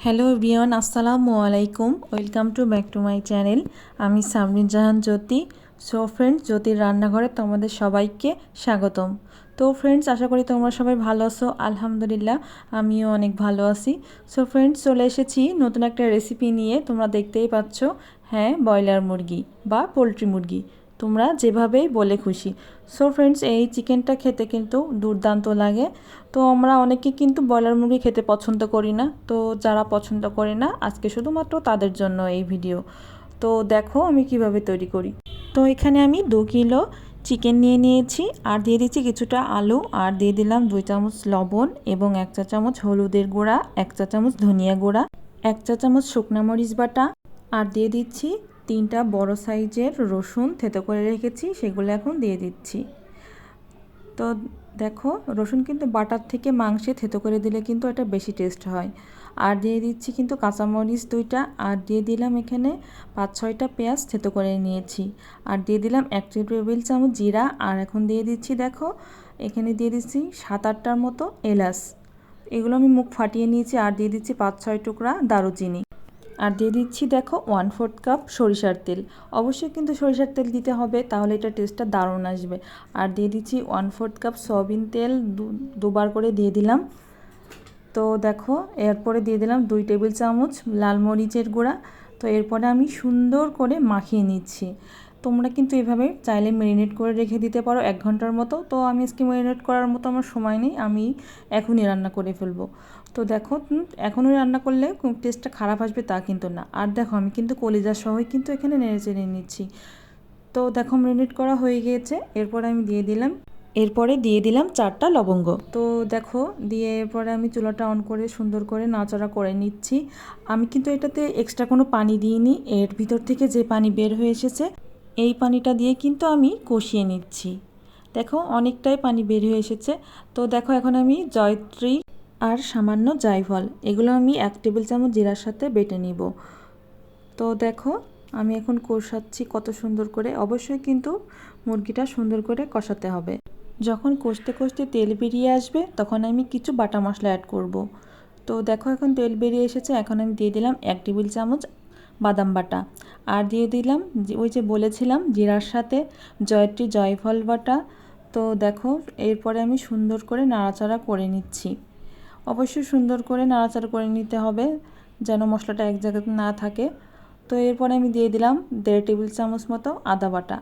Hello everyone, আসসালামু আলাইকুম। Welcome to back to my channel. আমি সামরিন জাহান জ্যোতি। সো ফ্রেন্ডস, জ্যোতির রান্নাঘরে তোমাদের সবাইকে স্বাগতম। তো ফ্রেন্ডস, আশা করি তোমরা সবাই ভালো আছো। আলহামদুলিল্লাহ, আমিও অনেক ভালো আছি। সো ফ্রেন্ডস, চলে এসেছি নতুন একটা রেসিপি নিয়ে। তোমরা দেখতেই পাচ্ছ, হ্যাঁ, ব্রয়লার মুরগি বা পোলট্রি মুরগি, তোমরা যেভাবেই বলে খুশি। সো ফ্রেন্ডস, এই চিকেনটা খেতে কিন্তু দুর্দান্ত লাগে। তো আমরা অনেকে কিন্তু ব্রয়লার মুরগি খেতে পছন্দ করি না। তো যারা পছন্দ করে না, আজকে শুধুমাত্র তাদের জন্য এই ভিডিও। তো দেখো আমি কিভাবে তৈরি করি। তো এখানে আমি 2 কিলো চিকেন নিয়ে নিয়েছি, আর দিয়ে দিচ্ছি কিছুটা আলু, আর দিয়ে দিলাম 2 চামচ লবণ এবং 1 চা চামচ হলুদের গুঁড়া, 1 চা চামচ ধনিয়া গুঁড়া, 1 চা চামচ শুকনা মরিচ বাটা, আর দিয়ে দিচ্ছি 3টা বড় সাইজের রসুন থেতো করে রেখেছি, সেগুলো এখন দিয়ে দিচ্ছি। তো দেখো, রসুন কিন্তু বাটার থেকে মাংসে থেতো করে দিলে কিন্তু এটা বেশি টেস্ট হয়। আর দিয়ে দিচ্ছি কিন্তু কাঁচামরিচ 2টা, আর দিয়ে দিলাম এখানে 5-6টা পেঁয়াজ থেতো করে নিয়েছি, আর দিয়ে দিলাম 1 টেবিল চামচ জিরা, আর এখন দিয়ে দিচ্ছি, দেখো এখানে দিয়ে দিচ্ছি 7-8টার মতো এলাচ, এগুলো আমি মুখ ফাটিয়ে নিয়েছি। আর দিয়ে দিচ্ছি 5-6 টুকরা দারুচিনি, আর দিয়ে দিচ্ছি দেখো 1/4 কাপ সরিষার তেল। অবশ্যই কিন্তু সরিষার তেল দিতে হবে, তাহলে এটা টেস্টটা দারুণ আসবে। আর দিয়ে দিচ্ছি 1/4 কাপ সয়াবিন তেল, দুবার করে দিয়ে দিলাম। তো দেখো, এরপরে দিয়ে দিলাম 2 টেবিল চামচ লাল মরিচের গুঁড়া। তো এরপরে আমি সুন্দর করে মাখিয়ে নিচ্ছি। তোমরা কিন্তু এভাবে চাইলে ম্যারিনেট করে রেখে দিতে পারো 1 ঘন্টার মতো। তো আমি আজকে ম্যারিনেট করার মতো আমার সময় নেই, আমি এখনই রান্না করে ফেলবো। তো দেখো, এখনই রান্না করলে টেস্টটা খারাপ আসবে তা কিন্তু না। আর দেখো, আমি কিন্তু কলিজা সহই কিন্তু এখানে নেড়ে চেড়ে নিচ্ছি। তো দেখো, ম্যারিনেট করা হয়ে গিয়েছে। এরপরে আমি দিয়ে দিলাম 4টা লবঙ্গ। তো দেখো, দিয়ে এরপরে আমি চুলাটা অন করে সুন্দর করে নাড়াচাড়া করে নিচ্ছি। আমি কিন্তু এটাতে এক্সট্রা কোনো পানি দিইনি, এর ভিতর থেকে যে পানি বের হয়ে এসেছে এই পানিটা দিয়ে কিন্তু আমি কষিয়ে নিচ্ছি। দেখো, অনেকটাই পানি বের হয়ে এসেছে। তো দেখো, এখন আমি জয়ত্রী আর সামান্য জায়ফল, এগুলো আমি 1 টেবিল চামচ জিরার সাথে বেটে নিব। তো দেখো, আমি এখন কষাচ্ছি কত সুন্দর করে। অবশ্যই কিন্তু মুরগিটা সুন্দর করে কষাতে হবে। যখন কষতে কষতে তেল বেরিয়ে আসবে, তখন আমি কিছু বাটা মশলা অ্যাড করব। তো দেখো, এখন তেল বেরিয়ে এসেছে। এখন আমি দিয়ে দিলাম 1 টেবিল চামচ বাদাম বাটা, আর দিয়ে দিলাম ওই যে বলেছিলাম জিরার সাথে জয়ত্রী জয়ফল বাটা। তো দেখো, এরপরে আমি সুন্দর করে নাড়াচাড়া করে নিচ্ছি। অবশ্যই সুন্দর করে নাড়াচাড়া করে নিতে হবে, যেন মশলাটা এক জায়গাতে না থাকে। তো এরপরে আমি দিয়ে দিলাম 1.5 টেবিল চামচ মতো আদা বাটা,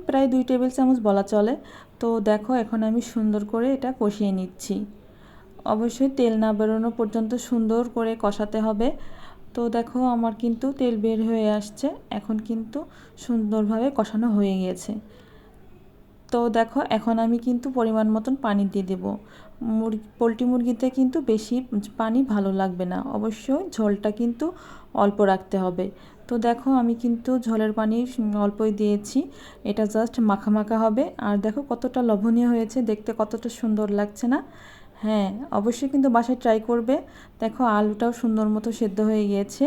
প্রায় 2 টেবিল চামচ বলা চলে। তো দেখো, এখন আমি সুন্দর করে এটা কষিয়ে নিচ্ছি। অবশ্যই তেল না বেরোনো পর্যন্ত সুন্দর করে কষাতে হবে। তো দেখো, আমার কিন্তু তেল বের হয়ে আসছে, এখন কিন্তু সুন্দরভাবে কষানো হয়ে গিয়েছে। তো দেখো, এখন আমি কিন্তু পরিমাণ মতন পানি দিয়ে দেব। পোলট্রি মুরগিতে কিন্তু বেশি পানি ভালো লাগবে না, অবশ্যই ঝোলটা কিন্তু অল্প রাখতে হবে। তো দেখো, আমি কিন্তু ঝোলের পানি অল্পই দিয়েছি, এটা জাস্ট মাখা মাখা হবে। আর দেখো কতটা লোভনীয় হয়েছে দেখতে, কতটা সুন্দর লাগছে না? হ্যাঁ, অবশ্যই কিন্তু বাসায় ট্রাই করবে। দেখো, আলুটাও সুন্দর মতো সেদ্ধ হয়ে গিয়েছে,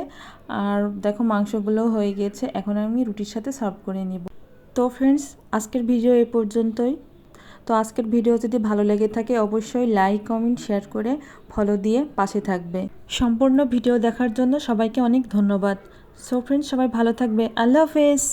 আর দেখো মাংসগুলোও হয়ে গিয়েছে। এখন আমি রুটির সাথে সার্ভ করে নিব। তো ফ্রেন্ডস, আজকের ভিডিও এই পর্যন্তই। তো আজকের ভিডিও যদি ভালো লেগে থাকে, অবশ্যই লাইক কমেন্ট শেয়ার করে ফলো দিয়ে পাশে থাকবে। সম্পূর্ণ ভিডিও দেখার জন্য সবাইকে অনেক ধন্যবাদ। সো ফ্রেন্ডস, সবাই ভালো থাকবে। আল্লাহ হাফেজ।